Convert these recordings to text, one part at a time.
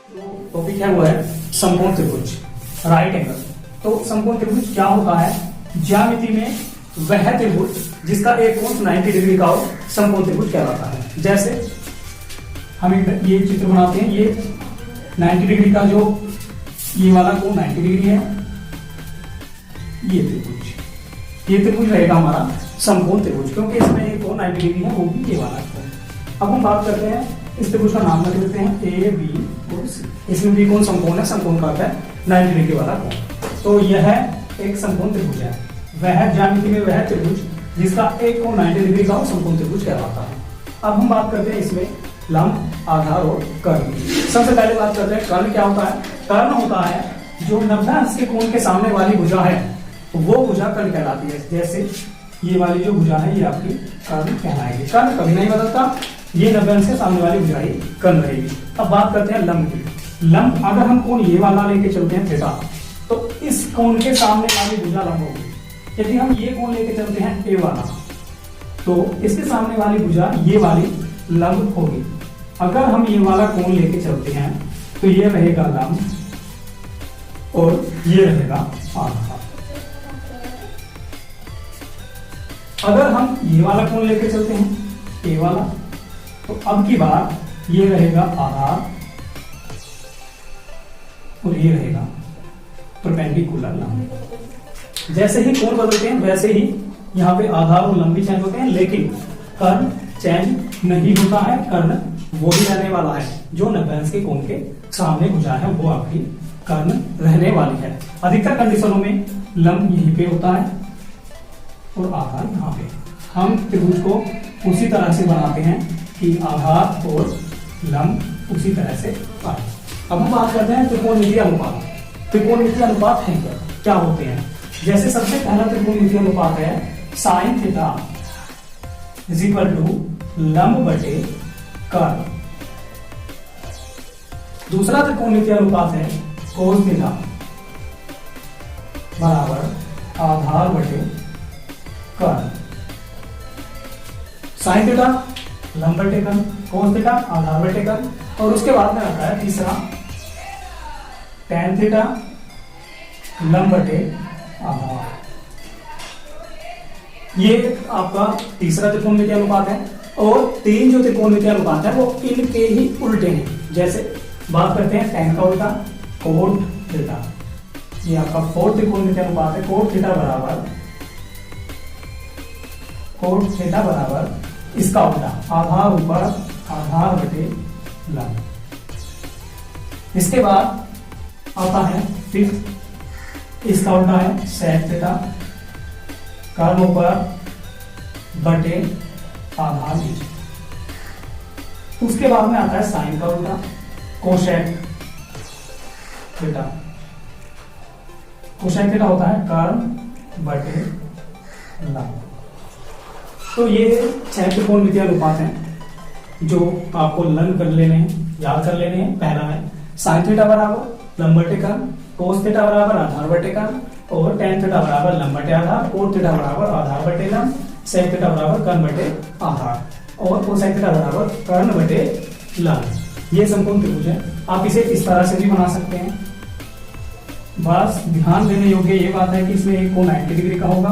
Topic है वो है समकोण त्रिभुज, राइट एंगल। तो समकोण त्रिभुज क्या होता है? ज्यामिति में वह त्रिभुज जिसका एक कोण 90 डिग्री का हो समकोण त्रिभुज कहलाता है। जैसे हम ये चित्र बनाते हैं, ये 90 डिग्री का जो ये वाला कोण 90 डिग्री है, ये त्रिभुज रहेगा हमारा समकोण त्रिभुज, क्योंकि इसमें एक कोण 90 डिग्री है, वो भी ये वाला कोण। अब हम बात करते हैं इस त्रिभुज का नाम रख देते हैं ए बी और सी। इसमें भी कोण समकोण है, समकोण का अर्थ है 90 डिग्री वाला कोण। तो यह एक समकोण त्रिभुज है, वह ज्यामिति में वह त्रिभुज जिसका एक कोण 90 डिग्री का हो समकोण त्रिभुज कहलाता है। अब हम बात करते हैं इसमें लंब, आधार और कर्ण। सबसे पहले बात करते हैं कर्ण क्या होता है। कर्ण होता है जो 90 अंश के कोण के सामने वाली भुजा है, वो भुजा कर्ण कहलाती है। जैसे ये वाली जो भुजा है ये आपकी कर्ण कहलाएगी। कर्ण कभी नहीं बदलता, ये 90 अंश के सामने वाली भुजा ही कर्ण रहेगी। अब बात करते हैं लंब की। लंब अगर हम कोण ये वाला लेके चलते हैं थीटा, तो इस कोण के सामने वाली भुजा लंब होगी। यदि हम ये कोण लेके चलते हैं ए वाला, तो इसके सामने वाली भुजा ये वाली लंब होगी। अगर हम ये वाला कोण लेके चलते हैं तो ये रहेगा लंब और ये रहेगा आधार। अगर हम ये वाला कोण लेके चलते हैं ए वाला, तो अब की बार ये रहेगा आधार और ये रहेगा परपेंडिकुलर लंब। जैसे ही कोण बदलते हैं वैसे ही यहाँ पे आधार और लंब भी चेंज होते हैं, लेकिन कर्ण चेंज नहीं होता है। कर्ण वो भी रहने वाला है, जो 90 अंश के कोण के सामने भुजा है वो आपकी कर्ण रहने वाली है। अधिकतर कंडीशनों में लंब यहीं पे होता है और आधार यहाँ पे। हम त्रिभुज को उसी तरह से बनाते हैं कि आधार और लंब उसी तरह से आए। अब हम बात करते हैं त्रिकोणमितीय अनुपात। त्रिकोणमितीय अनुपात है क्या होते हैं? जैसे सबसे पहला त्रिकोणमितीय अनुपात है sine theta is equal to लंब बटे कर्ण। दूसरा त्रिकोणमितीय अनुपात है कोस थीटा बराबर आधार बटे कर्ण। साइन थीटा लंब बटे कर्ण, कोस थीटा आधार बटे कर्ण, और उसके बाद में आता है तीसरा टैन थीटा लंब बटे आधार। ये आपका तीसरा त्रिकोणमितीय अनुपात है। और तीन जो त्रिकोणमितीय अनुपात है वो इनके ही उल्टे हैं। जैसे बात करते हैं टैन का उल्टा कोट थीटा, ये आपका फोर्थ त्रिकोणमितीय अनुपात है। कोट थीटा बराबर इसका उल्टा आधार ऊपर आधार बटे लंब। इसके बाद आता है फिफ्थ, इसका उल्टा है सेक थीटा कर्ण ऊपर बटे आधार नीचे। उसके बाद में आता है साइन का उल्टा कोसेक थीटा। कोसेक थीटा होता है कर्ण बटे लंब। तो ये 6 त्रिकोणमितीय अनुपात हैं जो आपको लर्न कर लेने हैं, याद कर लेने हैं। पहला है साइन थीटा बराबर लंब बटे कर्ण, कोस थीटा बराबर आधार बटे कर्ण, और टैन थीटा बराबर लंब बटे आधार, कोट थीटा बराबर आधार बटे लंब, सेक थीटा बराबर कर्ण बटे आधार, और कोसेक थीटा बराबर कर्ण बटे लंब। ये समकोण त्रिभुज है। आप इसे इस तरह से भी बना सकते हैं। बस ध्यान देने योग्य ये बात है कि इसमें एक कोण 90 डिग्री का होगा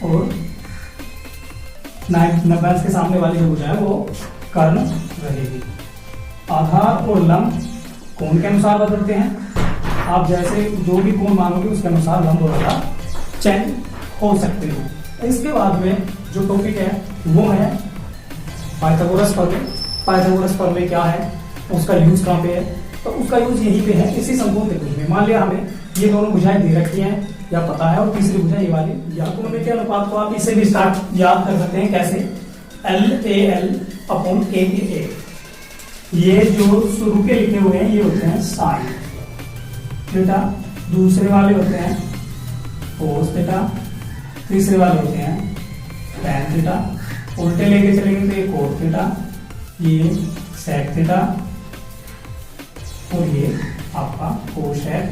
और 90 अंश के सामने वाली जो भुजा है वो कर्ण रहेगी। आधार और लंब कोण के अनुसार बदलते हैं। आप जैसे जो भी कोण मानोगे उसके अनुसार लंब और आधार चेंज हो सकते हैं। इसके बाद में जो टॉपिक है वो है पाइथागोरस प्रमेय। पाइथागोरस प्रमेय क्या है, उसका यूज कहाँ पे है? तो उसका यूज यहीं पे है, इसी समकोण त्रिभुज में। मान लिया हमें ये दोनों भुजाएं दे रखी हैं या पता है, और तीसरी भुजा ये वाली। या त्रिकोणमितीय अनुपात को आप इसे भी स्टार्ट याद कर सकते हैं। कैसे? LAL upon KA। ये जो शुरू के लिखे हुए हैं ये होते हैं साइन थीटा, दूसरे वाले होते हैं कोस थीटा, तीसरे वाले होते हैं टैन थीटा। उल्टे लेके चलेंगे तो ये कोट थीटा, ये सेक थीटा, और ये आपका कोसेक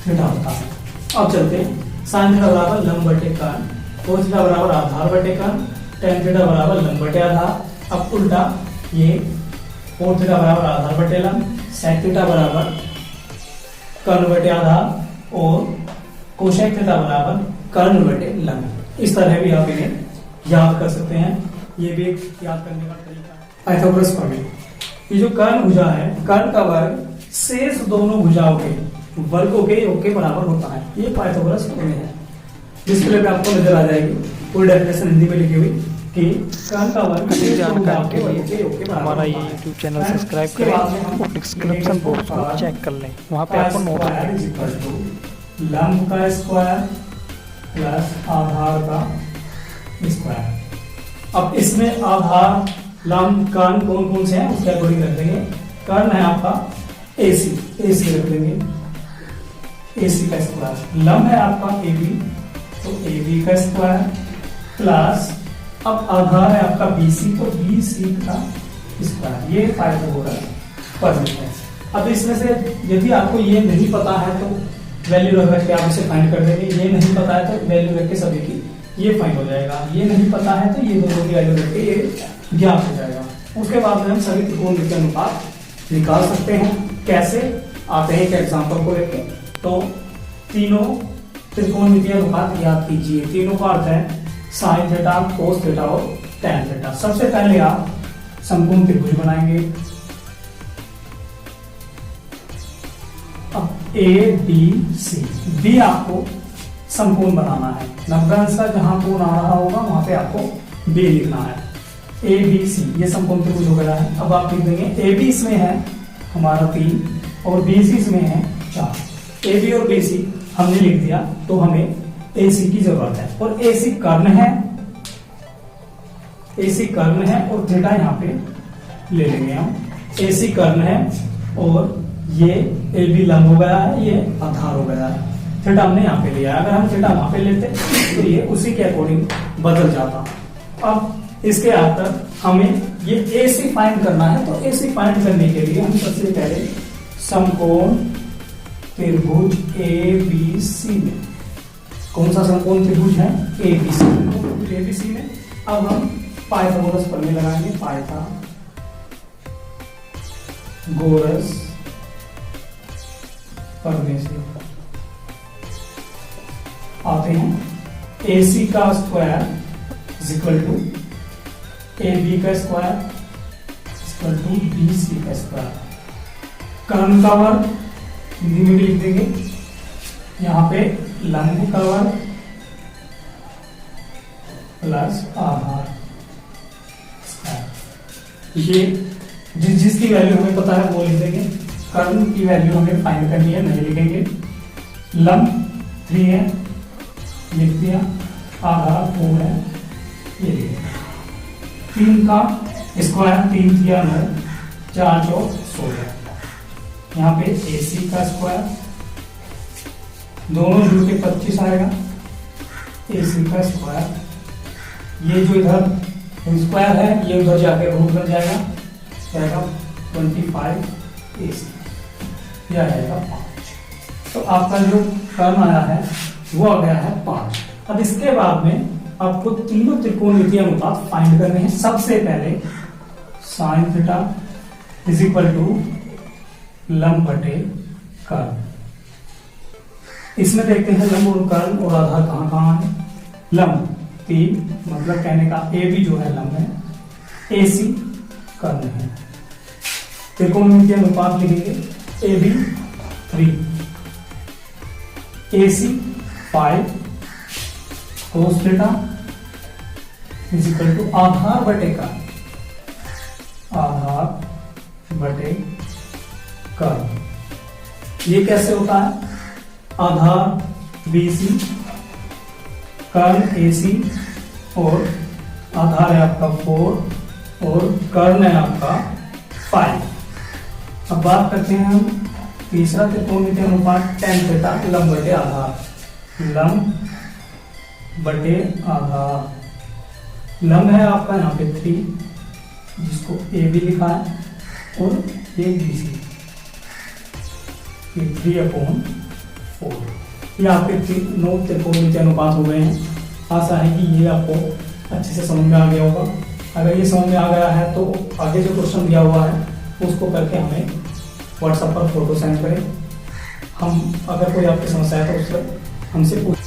थीटा होता है। अब चलते हैं साइन थीटा बराबर लंब बटे कर्ण, कोस थीटा बराबर आधार बटे कर्ण, टैन थीटा बराबर लंब बटे आधार। अब उल्टा ये कोण थीटा बराबर आधार बटे लंब, सेक थीटा बराबर कर्ण बटे आधार और कोसेक थीटा बराबर कर्ण बटे लंब। इस तरह भी आप इन्हें याद कर सकते हैं, ये भी एक याद करने का तरीका है। पाइथागोरस प्रमेय, ये जो कर्ण भुजा है, कर्ण का वर्ग शेष दोनों भुजाओं के वर्गों के योग के बराबर होता है, ये पाइथागोरस प्रमेय है। डिस्प्ले पे आपको नजर आ जाएगी पूरी डेफिनेशन हिंदी में लिखी हुई कि कर्ण का वर्ग अधिक जानकारी के लिए हमारा ये यूट्यूब चैनल सब्सक्राइब करें और डिस्क्रिप्शन बॉक्स को चेक कर लें, वहाँ पे आपको नोट मिलेंगे। लंब का स्क्वायर प्लस आधार का स्क्वायर। अब इसमें आधार लंब कर्ण कौन कौन से हैं उसके अकॉर्डिंग रख देंगे। कर्ण है आपका AC, AC रख देंगे, AC का स्क्वायर। लंब है आपका AB, तो AB का स्क्वायर प्लस अब आधार है आपका BC, तो BC का स्क्वायर। ये पाइथागोरस प्रमेय है। अब इसमें से यदि आपको ये नहीं पता है तो वैल्यू रख के आप इसे फाइंड कर देंगे, ये नहीं पता है तो वैल्यू रख के सभी की ये फाइंड हो जाएगा, ये नहीं पता है तो ये दोनों की वैल्यू रख के ये ज्ञात हो जाएगा। उसके बाद में हम सभी त्रिकोणमितीय अनुपात निकाल सकते हैं। कैसे आते हैं एक एग्जांपल को लेके, तो तीनों त्रिकोणमितीय अनुपात याद कीजिए। तीनों का अर्थ है साइन थीटा, कोस थीटा और टैन थीटा। सबसे पहले आप समकोण त्रिभुज बनाएंगे। अब ABC, B आपको समकोण बनाना है, 90 अंश का जहां कोण आ रहा होगा वहां पे आपको B लिखना है। ABC ये समकोण त्रिभुज हो गया है। अब आप लिख देंगे AB इसमें है हमारा 3 और BC इसमें है 4। AB और BC हमने लिख दिया, तो हमें AC की जरूरत है और AC कर्ण है, AC कर्ण है और थीटा यहाँ पे ले लेंगे हम। AC कर्ण है और ये AB लंब हो गया है, ये आधार हो गया है। थीटा हमने यहाँ पे लिया, अगर हम थीटा वहां पे लेते तो ये उसी के अकॉर्डिंग बदल जाता। अब इसके आकर हमें ये AC फाइंड करना है, तो AC फाइंड करने के लिए हम सबसे पहले समकोण त्रिभुज ABC में, कौन सा समकोण त्रिभुज है ABC में अब हम पाइथागोरस प्रमेय लगाएंगे। पाइथागोरस प्रमेय से आते हैं AC का square is equal to AB का स्क्वायर इक्वल टू BC का स्क्वायर। कर्ण का वर्ग हिंदी में भी लिख देंगे, यहाँ पे लंब का वर्ग प्लस आधार स्क्वायर। ये जिसकी वैल्यू हमें पता है वो लिख देंगे। कर्ण की वैल्यू हमें फाइंड करनी है, नहीं लिखेंगे। लंब 3 है, लिख दिया। आधार 4 है, ये लिख दिया। 3 का स्क्वायर 3 दिया 9, 4 चौक 16। यहाँ पे AC का स्क्वायर दोनों जुड़ के 25 आएगा। AC का स्क्वायर, ये जो इधर स्क्वायर है ये उधर जाके रूट बन जाएगा, 25 AC, यह आएगा 5। तो आपका जो कर्ण आया है वो आ गया है 5। अब इसके बाद में आपको तीनों त्रिकोणमितीय अनुपात फाइंड करने हैं। सबसे पहले sine theta is equal to लंब बटे कर्ण। इसमें देखते हैं लंब और कर्ण और आधार कहां कहां है। लंब 3, मतलब कहने का AB जो है लंब है, AC कर्ण है। त्रिकोणमितीय अनुपात लिखेंगे AB 3, AC 5, cos theta is equal to आधार बटे कर्ण, आधार बटे कर्ण। ये कैसे होता है? आधार BC, कर्ण AC और आधार है आपका 4 और कर्ण है आपका 5। अब बात करते हैं हम तीसरा त्रिकोणमितीय अनुपात tan थीटा लंब बटे आधार। लंब बटे आधार, लंब है आपका यहाँ पे 3 जिसको AB लिखा है और ये BC, ये 3/4। ये आपके 9 त्रिकोणमितीय अनुपात हो गए हैं। आशा है कि ये आपको अच्छे से समझ में आ गया होगा। अगर ये समझ में आ गया है तो आगे जो क्वेश्चन दिया हुआ है उसको करके हमें व्हाट्सएप पर फोटो सेंड करें। हम अगर कोई आपकी समस्या है तो उससे हमसे पूछ